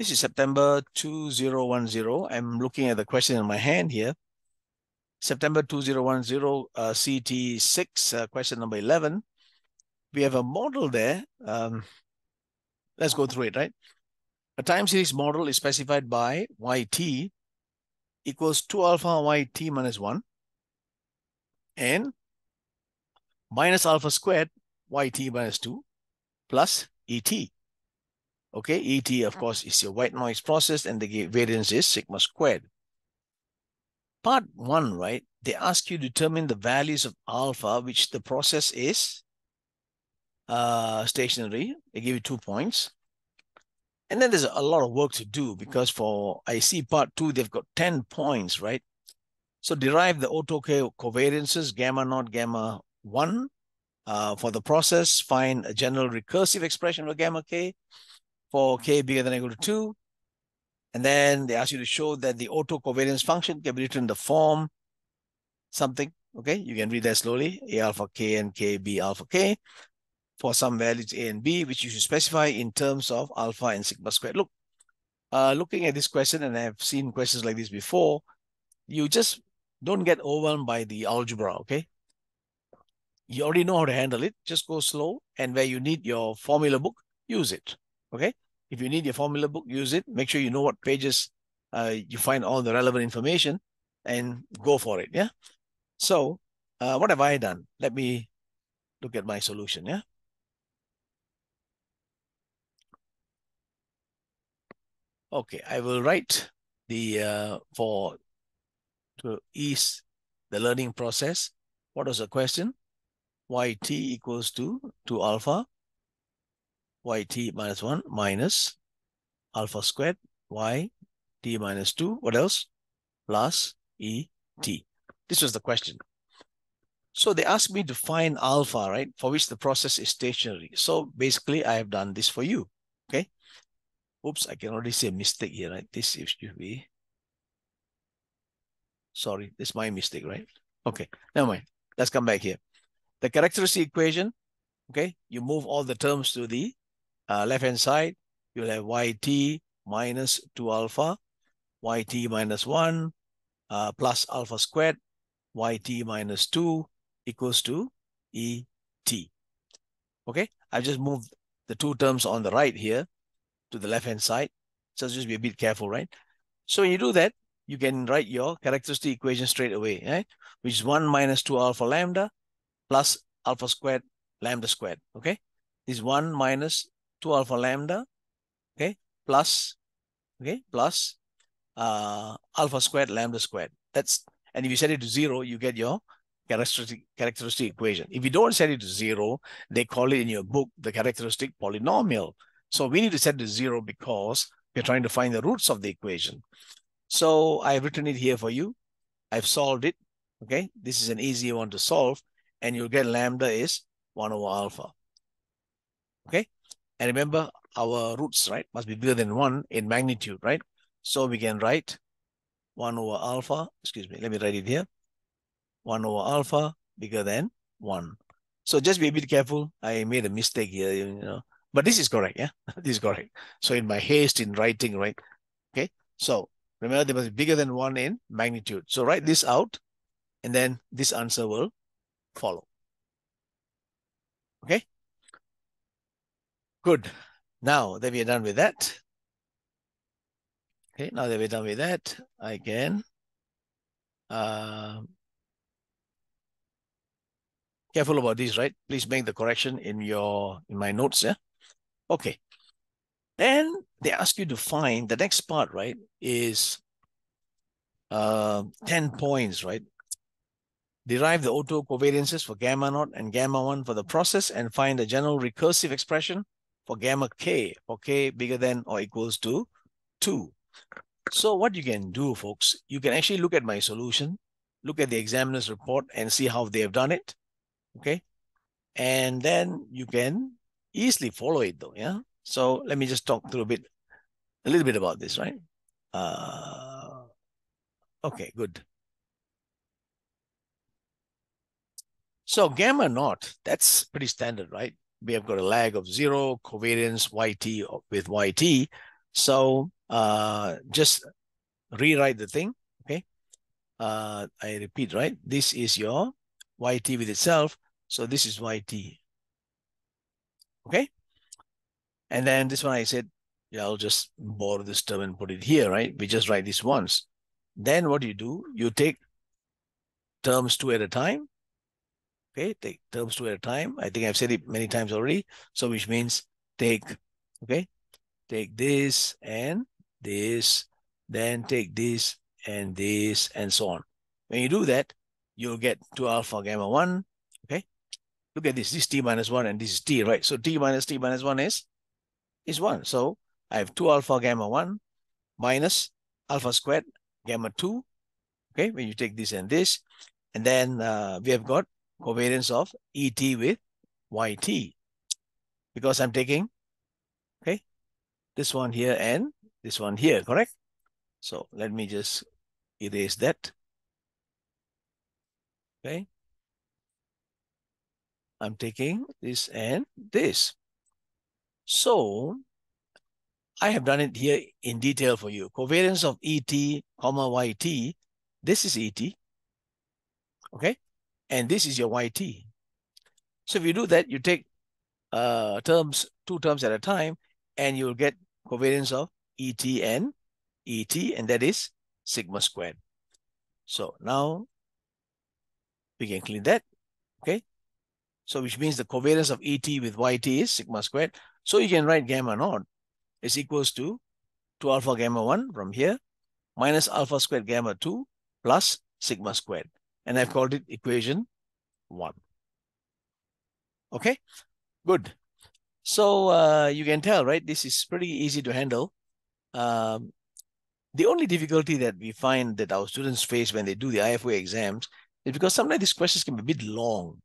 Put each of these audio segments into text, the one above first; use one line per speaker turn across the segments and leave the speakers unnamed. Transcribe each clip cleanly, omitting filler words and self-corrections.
This is September 2010. I'm looking at the question in my hand here. September 2010, CT6, question number 11. We have a model there. Let's go through it, right? A time series model is specified by yt equals 2 alpha yt minus 1 and minus alpha squared yt minus 2 plus et. Okay, et, of course, is your white noise process, and the variance is sigma squared. Part 1, right, they ask you to determine the values of alpha, which the process is stationary. They give you 2 points. And then there's a lot of work to do, because for I see part 2, they've got 10 points, right? So derive the autocovariances, gamma naught, gamma 1 for the process. Find a general recursive expression for gamma k for k bigger than or equal to 2. And then they ask you to show that the autocovariance function can be written in the form something. Okay, you can read that slowly. A alpha k and k b alpha k for some values a and b, which you should specify in terms of alpha and sigma squared. Look, looking at this question, and I've seen questions like this before, you just don't get overwhelmed by the algebra, okay? You already know how to handle it. Just go slow, and where you need your formula book, use it, okay? If you need your formula book, use it. Make sure you know what pages you find all the relevant information, and go for it, yeah? So what have I done? Let me look at my solution, yeah? Okay, I will write the, to ease the learning process. What was the question? Yt equals to 2 alpha, yt minus 1 minus alpha squared, yt minus 2, what else? Plus et. This was the question. So they asked me to find alpha, right, for which the process is stationary. So basically, I have done this for you, okay? Oops, I can already see a mistake here, right? This should be, sorry, this is my mistake, right? Okay, never mind. Let's come back here. The characteristic equation, okay, you move all the terms to the left-hand side. You'll have yt minus 2 alpha, yt minus 1 plus alpha squared, yt minus 2 equals to et. Okay, I've just moved the 2 terms on the right here to the left-hand side. So just be a bit careful, right? So when you do that, you can write your characteristic equation straight away, right? Which is 1 minus 2 alpha lambda plus alpha squared lambda squared, okay? This is 1 minus 2 alpha lambda, okay, plus, okay, plus alpha squared lambda squared. That's, and if you set it to 0, you get your characteristic equation. If you don't set it to 0, they call it in your book the characteristic polynomial. So we need to set it to 0 because we're trying to find the roots of the equation. So I've written it here for you. I've solved it, okay? This is an easy one to solve, and you'll get lambda is 1 over alpha, okay? And remember, our roots, right, must be bigger than 1 in magnitude, right? So we can write 1 over alpha, excuse me, let me write it here. 1 over alpha bigger than 1. So just be a bit careful. I made a mistake here, you know, but this is correct, yeah? This is correct. So in my haste in writing, right? Okay, so remember, they must be bigger than 1 in magnitude. So write this out, and then this answer will follow. Okay? Good. Now that we are done with that, okay, now that we're done with that, I can careful about this, right? Please make the correction in my notes, yeah? Okay. Then they ask you to find the next part, right? Is 10 points, right? Derive the autocovariances for gamma naught and gamma 1 for the process, and find a general recursive expression for gamma k, for k bigger than or equals to 2. So what you can do, folks, you can actually look at my solution, look at the examiner's report, and see how they have done it, okay? And then you can easily follow it though, yeah? So let me just talk through a little bit about this, right? Okay, good. So gamma naught, that's pretty standard, right? We have got a lag of 0, covariance yt with yt. So just rewrite the thing, okay? I repeat, right? This is your yt with itself. So this is yt, okay? And then this one I said, yeah, I'll just borrow this term and put it here, right? We just write this once. Then what do? You take terms two at a time, okay? Take terms two at a time. I think I've said it many times already. So which means take, okay? Take this and this, then take this and so on. When you do that, you'll get 2 alpha gamma 1, okay? Look at this. This is t minus 1 and this is t, right? So t minus 1 is 1. So I have 2 alpha gamma 1 minus alpha squared gamma 2, okay? When you take this and this, and then we have got covariance of ET with YT because I'm taking, okay, this one here and this one here, correct? So let me just erase that, okay? I'm taking this and this. So I have done it here in detail for you. Covariance of ET, comma YT. This is ET, okay? And this is your YT. So if you do that, you take two terms at a time, and you'll get covariance of ET, and that is sigma squared. So now we can clean that, okay? So which means the covariance of ET with YT is sigma squared. So you can write gamma naught is equals to 2 alpha gamma 1 from here minus alpha squared gamma 2 plus sigma squared. And I've called it equation 1. Okay, good. So you can tell, right? This is pretty easy to handle. The only difficulty that we find that our students face when they do the IFoA exams is because sometimes these questions can be a bit long.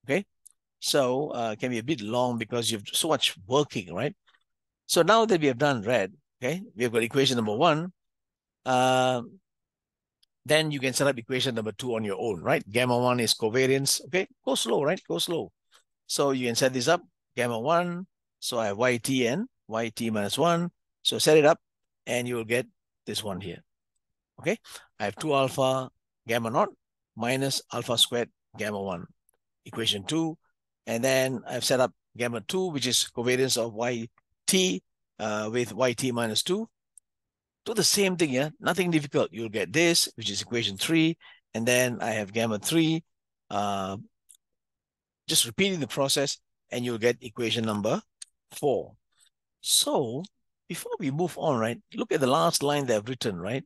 Okay, so can be a bit long because you have so much working, right? So now that we have done red, okay, we have got equation number 1. Then you can set up equation number 2 on your own, right? Gamma 1 is covariance. Okay, go slow, right? Go slow. So you can set this up, gamma 1. So I have yt and yt minus 1. So set it up and you will get this one here. Okay, I have 2 alpha gamma naught minus alpha squared gamma 1, equation 2. And then I've set up gamma 2, which is covariance of yt with yt minus 2. Do the same thing, yeah? Nothing difficult. You'll get this, which is equation 3. And then I have gamma 3. Just repeating the process, and you'll get equation number 4. So before we move on, right, look at the last line they've written, right?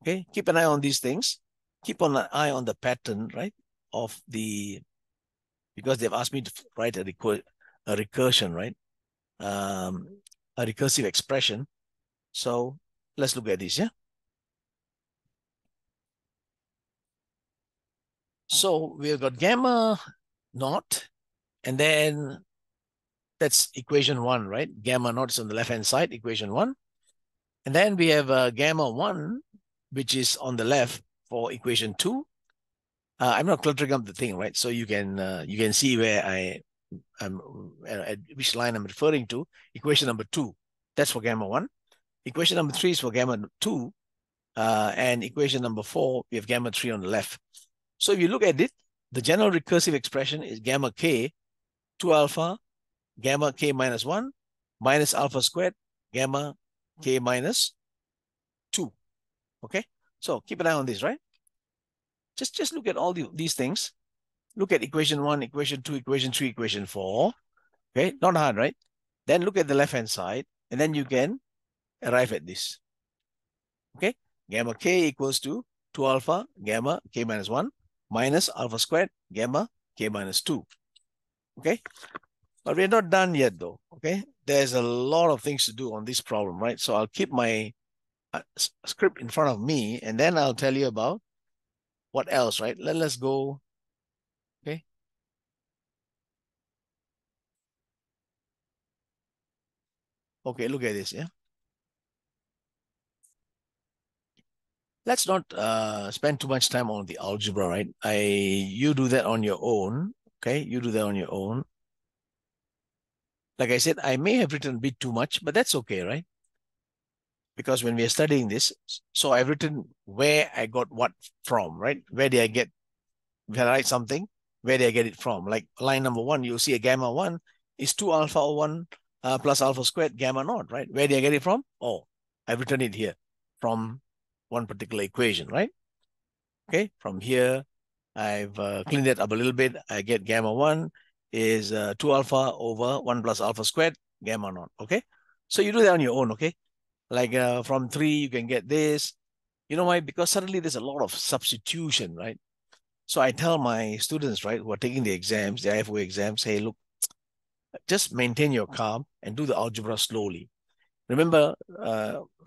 Okay, keep an eye on these things. Keep an eye on the pattern, right, of the, because they've asked me to write a recursion, right? A recursive expression. So let's look at this, yeah? So we've got gamma naught, and then that's equation 1, right? Gamma naught is on the left-hand side, equation 1. And then we have gamma 1, which is on the left for equation 2. I'm not cluttering up the thing, right? So you can see where I'm at which line I'm referring to. Equation number 2, that's for gamma 1. Equation number 3 is for gamma 2. And equation number 4, we have gamma 3 on the left. So if you look at it, the general recursive expression is gamma k, 2 alpha, gamma k minus 1, minus alpha squared, gamma k minus 2. Okay? So keep an eye on this, right? Just look at all these things. Look at equation 1, equation 2, equation 3, equation 4. Okay? Not hard, right? Then look at the left-hand side, and then you can arrive at this. Okay? Gamma k equals to 2 alpha, gamma k minus 1, minus alpha squared, gamma k minus 2. Okay? But we're not done yet, though. Okay? There's a lot of things to do on this problem, right? So I'll keep my script in front of me, and then I'll tell you about what else, right? Let's go. Okay? Okay, look at this, yeah? Let's not spend too much time on the algebra, right? You do that on your own, okay? You do that on your own. Like I said, I may have written a bit too much, but that's okay, right? Because when we are studying this, so I've written where I got what from, right? Where did I get, if I write something, where did I get it from? Like line number 1, you'll see a gamma 1 is 2 alpha 1 plus alpha squared gamma naught, right? Where did I get it from? Oh, I've written it here from one particular equation, right? Okay, from here, I've cleaned it up a little bit. I get gamma 1 is 2 alpha over 1 plus alpha squared gamma naught, okay? So you do that on your own, okay? Like from 3, you can get this. You know why? Because suddenly there's a lot of substitution, right? So I tell my students, right, who are taking the exams, the IFoA exams, hey, look, just maintain your calm and do the algebra slowly. Remember,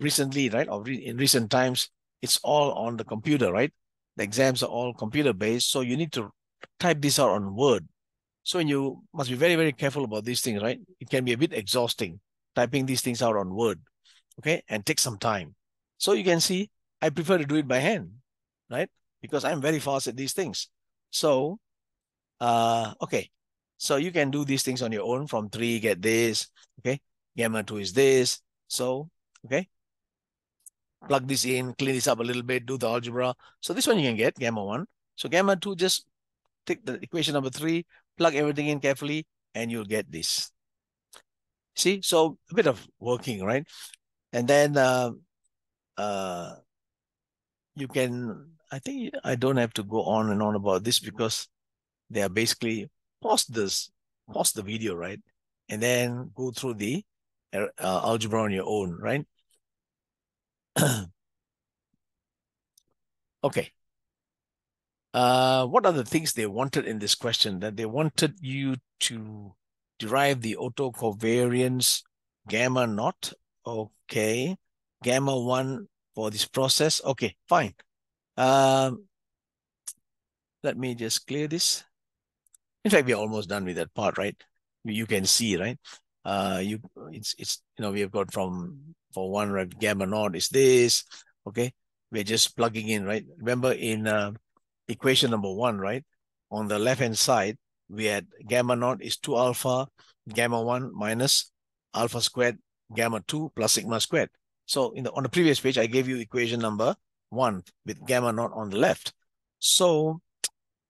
recently, right, or in recent times, it's all on the computer, right? The exams are all computer based, so you need to type this out on Word. So you must be very, very careful about these things, right? It can be a bit exhausting typing these things out on Word, okay, and take some time. So you can see, I prefer to do it by hand, right? Because I'm very fast at these things. So, okay. So you can do these things on your own. From 3, get this, okay? Gamma 2 is this. So, okay, plug this in, clean this up a little bit, do the algebra. So this one you can get, gamma 1. So gamma 2, just take the equation number 3, plug everything in carefully, and you'll get this. See, so a bit of working, right? And then uh, you can, I think I don't have to go on and on about this because they are basically pause the video, right? And then go through the algebra on your own, right? Okay. What are the things they wanted in this question? That they wanted you to derive the autocovariance gamma naught. Okay. Gamma 1 for this process. Okay, fine. Um, let me just clear this. In fact, we're almost done with that part, right? You can see, right? You it's we have got from for 1, right? Gamma naught is this. Okay, we're just plugging in, right? Remember in equation number 1, right? On the left hand side, we had gamma naught is 2 alpha gamma 1 minus alpha squared gamma 2 plus sigma squared. So on the previous page, I gave you equation number 1 with gamma naught on the left. So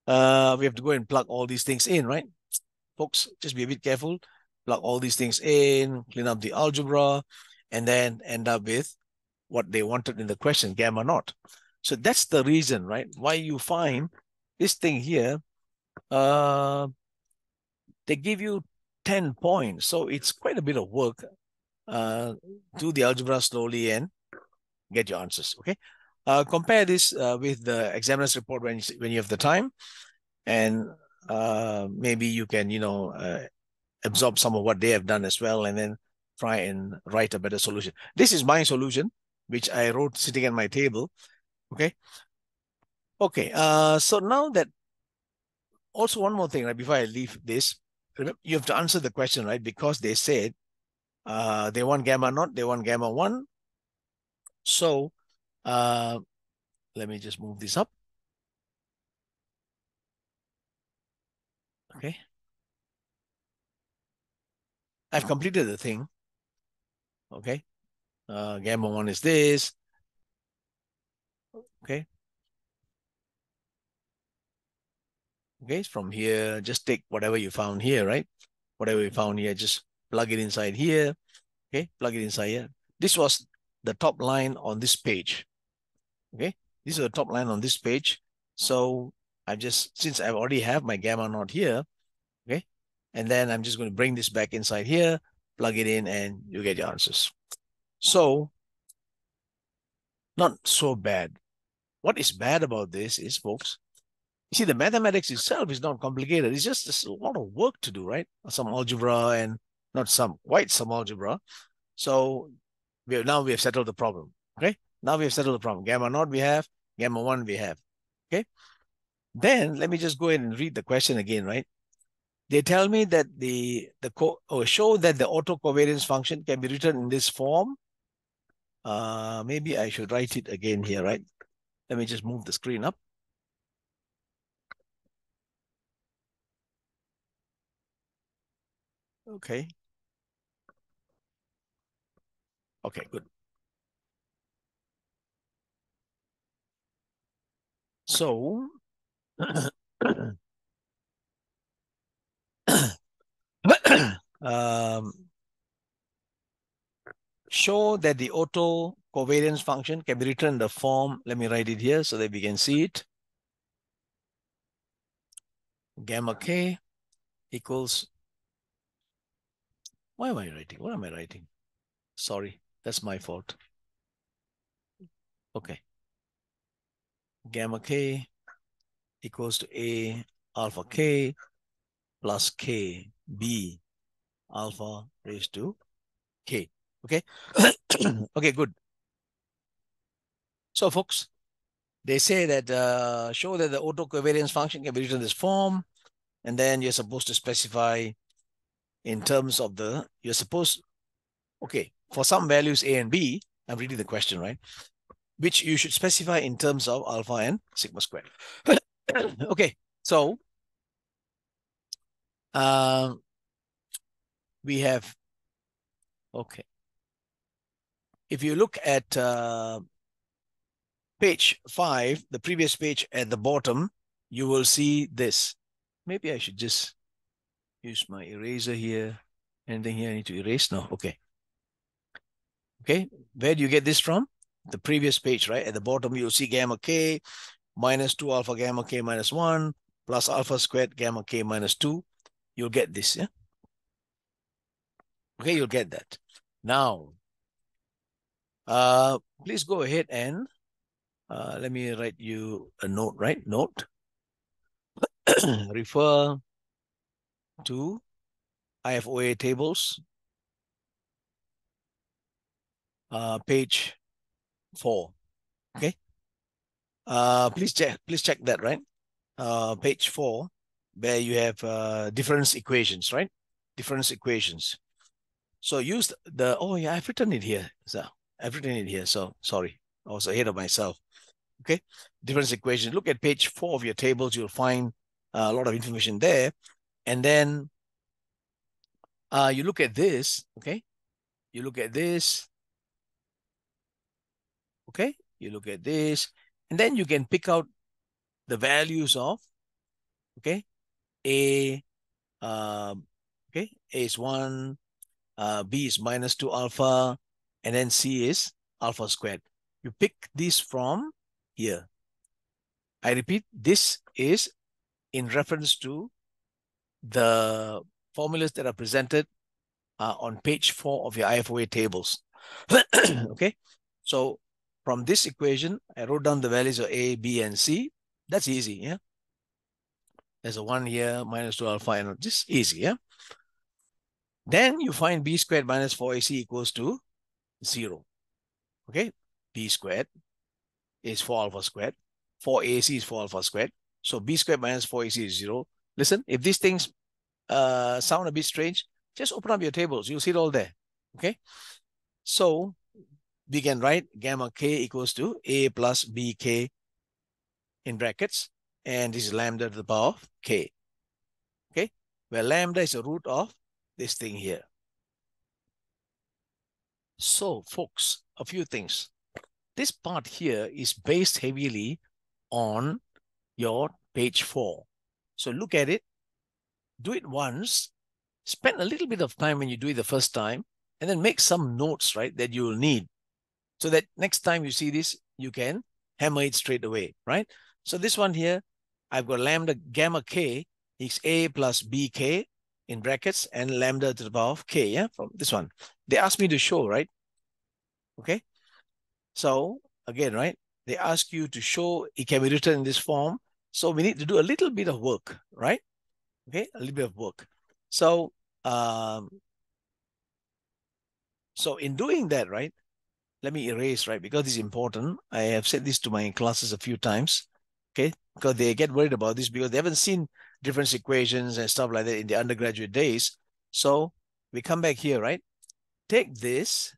we have to go and plug all these things in, right? Folks, just be a bit careful. Plug all these things in, clean up the algebra, and then end up with what they wanted in the question, gamma naught. So that's the reason, right? Why you find this thing here, they give you 10 points. So it's quite a bit of work. Do the algebra slowly and get your answers, okay? Compare this with the examiner's report when you have the time, and maybe you can, absorb some of what they have done as well, and then try and write a better solution. This is my solution, which I wrote sitting at my table. Okay. Okay. So now that also one more thing, right? Before I leave this, remember, you have to answer the question, right? Because they said they want gamma naught, they want gamma 1. So uh, let me just move this up. Okay. I've completed the thing. Okay. Gamma 1 is this. Okay. Okay. From here, just take whatever you found here, right? Whatever you found here, just plug it inside here. Okay. Plug it inside here. This was the top line on this page. Okay. This is the top line on this page. So since I already have my gamma naught here, okay, and then I'm just going to bring this back inside here, plug it in, and you get your answers. So, not so bad. What is bad about this is, folks, you see, the mathematics itself is not complicated. It's just a lot of work to do, right? Some algebra and not some, quite some algebra. So now we have settled the problem. Okay. Now we have settled the problem. Gamma naught we have, gamma 1 we have. Okay. Then let me just go ahead and read the question again, right? They tell me that show that the autocovariance function can be written in this form. Maybe I should write it again here, right? Let me just move the screen up. Okay. Okay, good. So, show that the auto covariance function can be written in the form. Let me write it here so that we can see it. Gamma k equals. Why am I writing? What am I writing? Sorry, that's my fault. Okay. Gamma k equals to A alpha k plus k b alpha raised to k. Okay. Okay, good. So, folks, they say that show that the autocovariance function can be written in this form, and then you're supposed to specify in terms of the, you're supposed, okay, for some values A and B, I'm reading the question, right? Which you should specify in terms of alpha and sigma squared. Okay, so we have, okay. If you look at page 5, the previous page at the bottom, you will see this. Maybe I should just use my eraser here. Anything here I need to erase? No, okay. Okay, where do you get this from? The previous page, right? At the bottom, you'll see gamma k minus 2 alpha gamma k minus 1 plus alpha squared gamma k minus 2. You'll get this, yeah? Okay, you'll get that. Now, please go ahead and let me write you a note, right? Note. Refer to IFoA tables, page 4. Okay. Please check that, right? Page 4, where you have difference equations, right? Difference equations. So use the, oh yeah, I've written it here. So I've written it here. So sorry, I was ahead of myself. Okay. Difference equation. Look at page 4 of your tables. You'll find a lot of information there. And then you look at this. Okay. You look at this. Okay. You look at this. And then you can pick out the values of, okay, A, okay, A is 1, B is minus 2 alpha, and then C is alpha squared. You pick these from here. I repeat, this is in reference to the formulas that are presented on page 4 of your IFoA tables. Okay, so from this equation, I wrote down the values of A, B, and C. That's easy, yeah? There's a 1 here, minus 2 alpha, and just easy, yeah? Then you find B squared minus 4AC equals to 0. Okay, B squared is 4 alpha squared. 4AC is 4 alpha squared. So B squared minus 4AC is 0. Listen, if these things sound a bit strange, just open up your tables. You'll see it all there. Okay, so we can write gamma k equals to A plus BK in brackets, and this is lambda to the power of k. Okay, where lambda is the root of this thing here. So, folks, a few things. This part here is based heavily on your page 4. So look at it, do it once, spend a little bit of time when you do it the first time, and then make some notes, right, that you will need, so that next time you see this, you can hammer it straight away, right? So this one here, I've got lambda gamma k is A plus BK in brackets and lambda to the power of k, yeah, from this one. They asked me to show, right? Okay. So again, right, they ask you to show it can be written in this form. So we need to do a little bit of work, right? Okay, a little bit of work. So, so in doing that, right, let me erase, right, because it's important. I have said this to my classes a few times, okay, because they get worried about this because they haven't seen difference equations and stuff like that in the undergraduate days. So we come back here, right? Take this,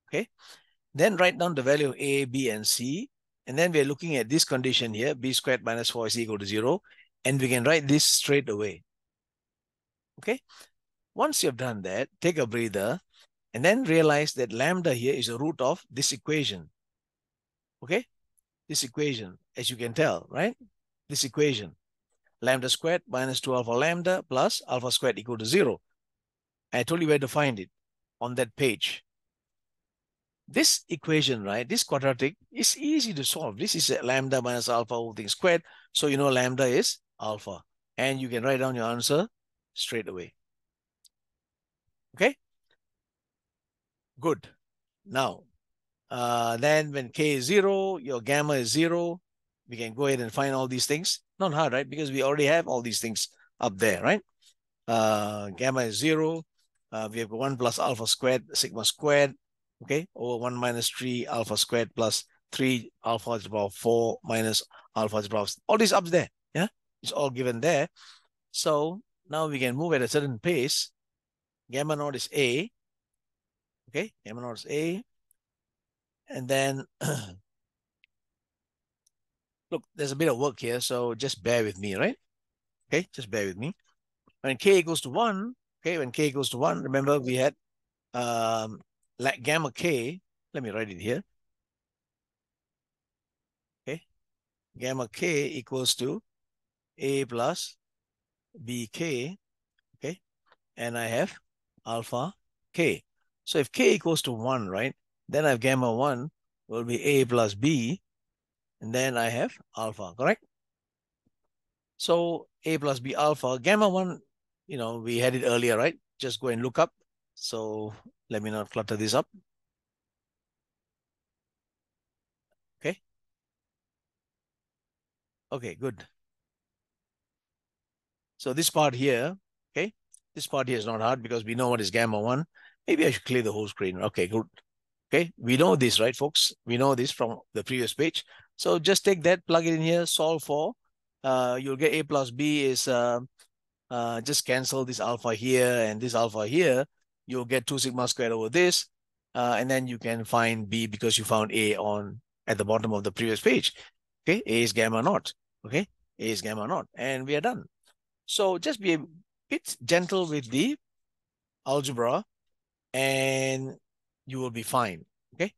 okay, then write down the value of A, B, and C. And then we're looking at this condition here, B squared minus 4 is equal to 0. And we can write this straight away. Okay. Once you've done that, take a breather. And then realize that lambda here is the root of this equation. Okay? This equation, as you can tell, right? This equation. Lambda squared minus 2 alpha lambda plus alpha squared equal to 0. I told you where to find it on that page. This equation, right, this quadratic is easy to solve. This is a lambda minus alpha whole thing squared. So you know lambda is alpha. And you can write down your answer straight away. Okay? Good. Now, then when k is 0, your gamma is 0. We can go ahead and find all these things. Not hard, right? Because we already have all these things up there, right? Gamma is 0. We have 1 plus alpha squared, sigma squared, okay, over 1 minus 3 alpha squared plus 3 alpha is about 4 minus alpha is about, all these up there, yeah? It's all given there. So now we can move at a certain pace. Gamma naught is A, okay, gamma naught is A. And then, look, there's a bit of work here, so just bear with me, right? Okay, just bear with me. When k equals to 1, okay, when k equals to 1, remember we had like gamma k, let me write it here. Okay, gamma k equals to a plus bk, okay, and I have alpha k. So if k equals to 1, right, then I have gamma 1 will be a plus b, and then I have alpha, correct? So a plus b alpha, gamma 1, you know, we had it earlier, right? Just go and look up. So let me not clutter this up. Okay. Okay, good. So this part here, okay, this part here is not hard because we know what is gamma 1. Maybe I should clear the whole screen. Okay, good. Okay, we know this, right, folks? We know this from the previous page. So just take that, plug it in here, solve for. You'll get a plus b is, just cancel this alpha here and this alpha here. You'll get 2 sigma squared over this. And then you can find b because you found a on at the bottom of the previous page. Okay, a is gamma naught. Okay, a is gamma naught. And we are done. So just be a bit gentle with the algebra and you will be fine. Okay.